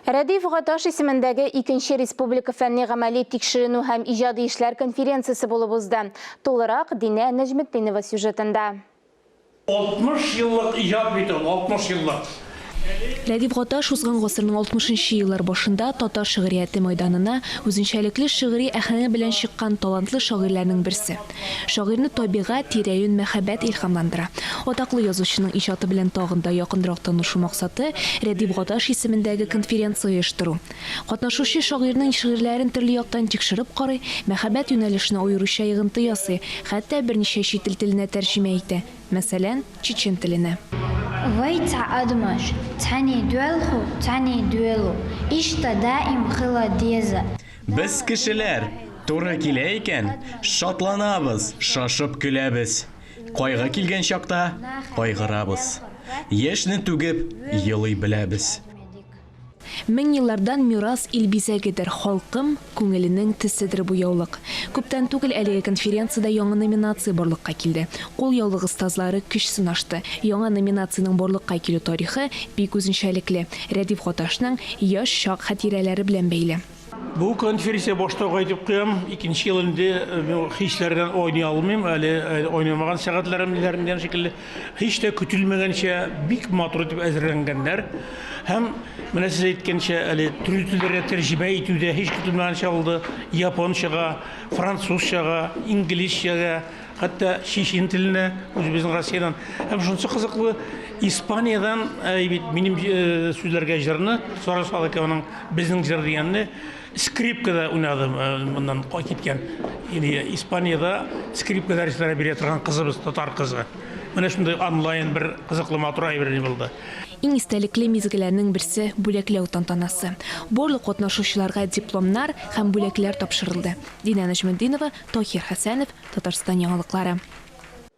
Рәдиф Гаташ исемендәге 2-нче Республика фәнни гамәли тикшеренү һәм иҗади эшләр конференциясе булып узды. Тулырак Динә Нәҗметдинова сюжетында. 60 еллык иҗат бит ул, 60 еллык. Рәдиф Гаташ узган гасырның 60-нчы еллар башында татар шигърияте мәйданына үзенчәлекле шигъри әһәне белән чыккан талантлы шагыйрьләрнең берсе. Шагыйрьне табигать, тирә-юнь мәхәббәт илһамландыра. Атаклы язучының иҗаты белән тагын да якынрак танышу максаты Рәдиф Гаташ исемендәге конференция оештыру. Катнашучы шагыйрьнең шигырьләрен төрле яктан тикшереп карый, мәхәббәт юнәлешенә аеруча йогынты ясый, хәтта берничә чит ил теленә тәрҗемә итә. Мәсәлән, чечен теленә. ويت عدمش تاني دوالخو تاني دوالو إشتا دائم خلا ديزا. Без кешеләр туры килә икән, шатланабыз, шашып көләбез. Кайгы килгән чакта кайгырабыз. Яшьне түгеп, елый беләбез. Мең еллардан мирас ил бизәгедер, халкым күңеленең төседер бу яулык. Күптән түгел әлеге конференцияда яңа номинация барлыкка килде. Кул яулык остазлары көч сынашты. Яңа номинациянең барлыкка килү тарихы бик үзенчәлекле. Рәдиф Гаташның яшь чак хатирәләре белән бәйле. Бу конференция башта кайтып куям, 2нче ел инде һичләрдән ойный алмыйм, әле ойнамаган сәгатьләремнән шикелле һич тә көтелмәгәнчә бик матур итеп әзерләнгәннәр. Һәм менә сез әйткәнчә, әле төрле телләргә тәрҗемә итүдә һич көтелмәгәнчә булды. Япончага, французчага, инглизчәгә, хәтта чечен теленә, үзебезнең Россиядән. Һәм шунысы кызыклы, Испаниядән минем сүзләргә җырны, Сара Салыкованың безнең җыр дигәнне скрипкада уйнадым, моннан кайткән. Испанияда скрипка дәресләре бирә торган кызыбыз, татар кызы. Менә шундай онлайн бер кызыклы матур әйбер булды. Иң истәлекле мизгелләрнең берсе бүләкләү тантанасы. Барлык катнашучыларга дипломнар һәм бүләкләр тапшырылды. Динә Нәҗметдинова, Тохир Хәсәнов, Татарстан яңалыклары.